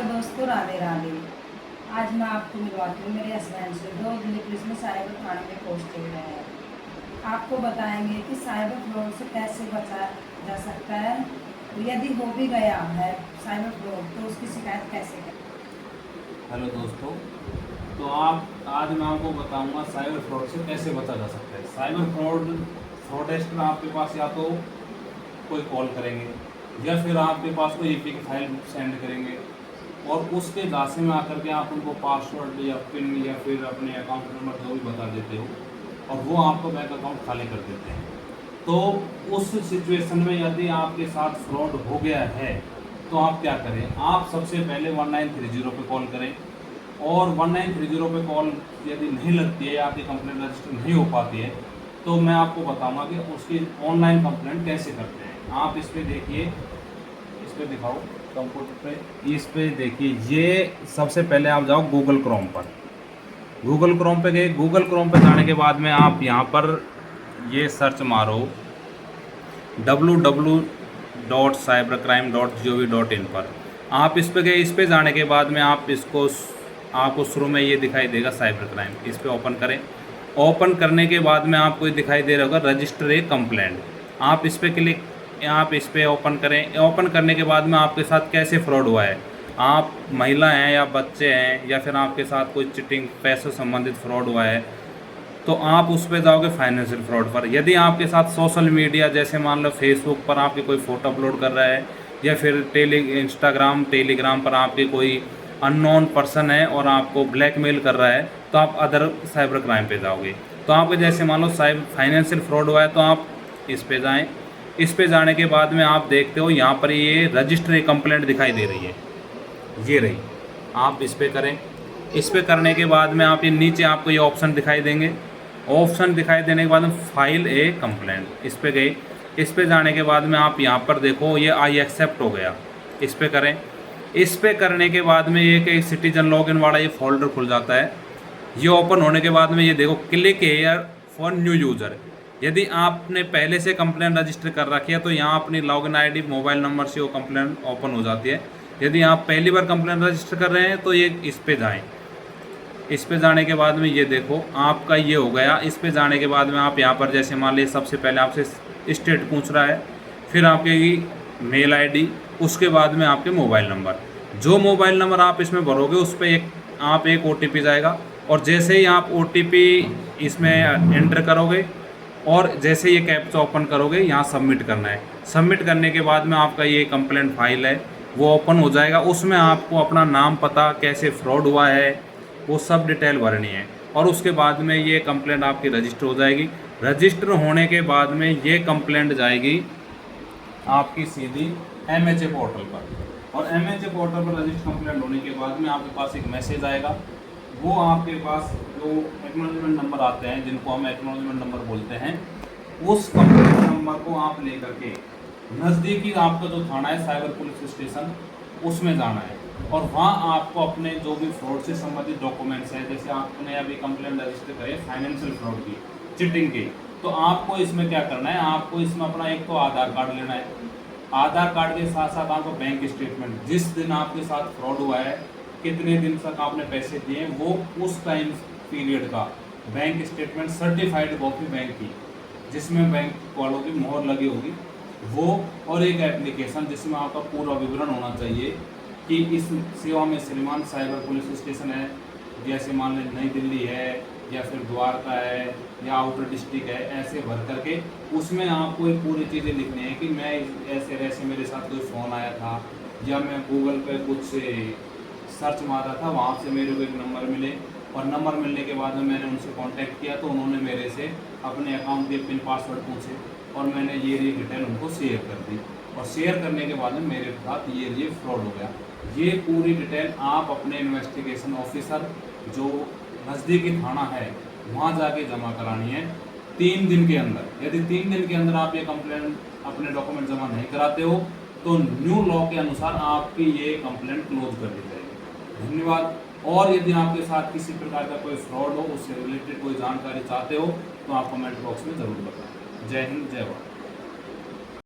दोस्तों, राधे राधे। आज मैं आपको मिलवाती हूँ मेरे हस्बैंड से, जो दिल्ली पुलिस में साइबर थाने में पोस्टेड है। आपको बताएंगे कि साइबर फ्रॉड से कैसे बचा जा सकता है, यदि हो भी गया है साइबर फ्रॉड तो उसकी शिकायत कैसे करें। हेलो दोस्तों, तो आज मैं आपको बताऊंगा साइबर फ्रॉड से कैसे बचा जा सकता है। साइबर फ्रॉडेस्टर आपके पास या तो कोई कॉल करेंगे या फिर आपके पास कोई ईपी की फाइल सेंड करेंगे और उसके झांसे में आकर के आप उनको पासवर्ड या पिन या फिर अपने अकाउंट नंबर जो भी बता देते हो और वो आपको बैंक अकाउंट खाली कर देते हैं। तो उस सिचुएशन में यदि आपके साथ फ्रॉड हो गया है तो आप क्या करें? आप सबसे पहले 1930 पे कॉल करें और 1930 पे कॉल यदि नहीं लगती है या आपकी कंप्लेंट रजिस्टर नहीं हो पाती है तो मैं आपको बताऊंगा कि उसकी ऑनलाइन कंप्लेंट कैसे करते हैं। आप इस पर देखिए, इस पर दिखाओ कंप्यूटर पे, इस पे देखिए। ये सबसे पहले आप जाओ गूगल क्रोम पर। गूगल क्रोम पे गए, गूगल क्रोम पे जाने के बाद में आप यहाँ पर ये सर्च मारो www.cybercrime.gov.in पर। आप इस पे गए, इस पे जाने के बाद में आपको शुरू में ये दिखाई देगा साइबर क्राइम। इस पे ओपन करें। ओपन करने के बाद में आपको ये दिखाई दे रहा होगा रजिस्टर ए कंप्लेंट। आप इस पे आप इस पे ओपन करें। ओपन करने के बाद में आपके साथ कैसे फ्रॉड हुआ है, आप महिला हैं या बच्चे हैं या फिर आपके साथ कोई चिटिंग पैसों संबंधित फ्रॉड हुआ है तो आप उस पर जाओगे फाइनेंशियल फ्रॉड पर। यदि आपके साथ सोशल मीडिया जैसे मान लो फेसबुक पर आपकी कोई फ़ोटो अपलोड कर रहा है या फिर इंस्टाग्राम टेलीग्राम पर आपके कोई अननोन पर्सन है और आपको ब्लैकमेल कर रहा है तो आप अदर साइबर क्राइम पे जाओगे। तो आपके जैसे मान लो फाइनेंशियल फ्रॉड हुआ है तो आप इस पे जाएं। इस पे जाने के बाद में आप देखते हो यहाँ पर ये रजिस्टर कंप्लेंट दिखाई दे रही है, ये रही। आप इस पे करें। इस पे करने के बाद में आप ये नीचे आपको ये ऑप्शन दिखाई देंगे। ऑप्शन दिखाई देने के बाद में फाइल ए कंप्लेंट, इस पे गए। इस पे जाने के बाद में आप यहाँ पर देखो ये आई एक्सेप्ट हो गया, इस पे करें। इस पे करने के बाद में ये कि सिटीजन लॉगिन वाला ये फोल्डर खुल जाता है। ये ओपन होने के बाद में ये देखो click here for new user. यदि आपने पहले से कंप्लेंट रजिस्टर कर रखी है तो यहाँ अपनी लॉगिन आईडी मोबाइल नंबर से वो कंप्लेंट ओपन हो जाती है। यदि आप पहली बार कंप्लेंट रजिस्टर कर रहे हैं तो ये इस पे जाएं। इस पे जाने के बाद में ये देखो आपका ये हो गया। इस पे जाने के बाद में आप यहाँ पर जैसे मान लीजिए सबसे पहले आपसे स्टेट पूछ रहा है, फिर आपके मेल आईडी, उसके बाद में आपके मोबाइल नंबर। जो मोबाइल नंबर आप इसमें भरोगे उस पर एक OTP जाएगा और जैसे ही आप OTP इसमें एंटर करोगे और जैसे ये कैप्चा ओपन करोगे यहाँ सबमिट करना है। सबमिट करने के बाद में आपका ये कंप्लेंट फाइल है वो ओपन हो जाएगा। उसमें आपको अपना नाम, पता, कैसे फ्रॉड हुआ है वो सब डिटेल भरनी है और उसके बाद में ये कंप्लेंट आपकी रजिस्टर हो जाएगी। रजिस्टर होने के बाद में ये कंप्लेंट जाएगी आपकी सीधी MHA पोर्टल पर और MHA पोर्टल पर रजिस्टर कंप्लेंट होने के बाद में आपके पास एक मैसेज आएगा। वो आपके पास जो एक्नॉलेजमेंट नंबर आते हैं जिनको हम एक्नॉलेजमेंट नंबर बोलते हैं, उस कंप्लेंट नंबर को आप लेकर के नज़दीकी आपका जो थाना है साइबर पुलिस स्टेशन उसमें जाना है और वहाँ आपको अपने जो भी फ्रॉड से संबंधित डॉक्यूमेंट्स हैं, जैसे आपने अभी कंप्लेंट रजिस्टर करे फाइनेंशियल फ्रॉड की, चिटिंग की, तो आपको इसमें क्या करना है, आपको इसमें अपना एक तो आधार कार्ड लेना है। आधार कार्ड के साथ साथ आपको बैंक स्टेटमेंट, जिस दिन आपके साथ फ्रॉड हुआ है, कितने दिन तक आपने पैसे दिए, वो उस टाइम पीरियड का bank statement, certified copy bank की जिसमें बैंक वालों की मोहर लगी होगी वो, और एक एप्लीकेशन जिसमें आपका पूरा विवरण होना चाहिए कि इस सेवा में श्रीमान साइबर पुलिस स्टेशन है, जैसे मान लें नई दिल्ली है या फिर द्वारका है या आउटर डिस्ट्रिक्ट है, ऐसे भर करके उसमें आपको ये पूरी चीज़ें लिखनी है कि मैं ऐसे मेरे साथ कोई फ़ोन आया था या मैं गूगल पे कुछ सर्च मारा था, वहाँ से मेरे को एक नंबर मिले और नंबर मिलने के बाद में मैंने उनसे कांटेक्ट किया तो उन्होंने मेरे से अपने अकाउंट के पिन पासवर्ड पूछे और मैंने ये डिटेल उनको शेयर कर दी और शेयर करने के बाद में मेरे साथ ये फ्रॉड हो गया। ये पूरी डिटेल आप अपने इन्वेस्टिगेशन ऑफिसर जो नज़दीकी थाना है वहाँ जाके जमा करानी है 3 दिन के अंदर। यदि 3 दिन के अंदर आप ये कंप्लेंट अपने डॉक्यूमेंट जमा नहीं कराते हो तो न्यू लॉ के अनुसार आपकी ये कंप्लेंट क्लोज कर दी जाएगी। धन्यवाद। और यदि आपके साथ किसी प्रकार का कोई फ्रॉड हो, उससे रिलेटेड कोई जानकारी चाहते हो तो आप कमेंट बॉक्स में ज़रूर बताएं। जय हिंद, जय भारत।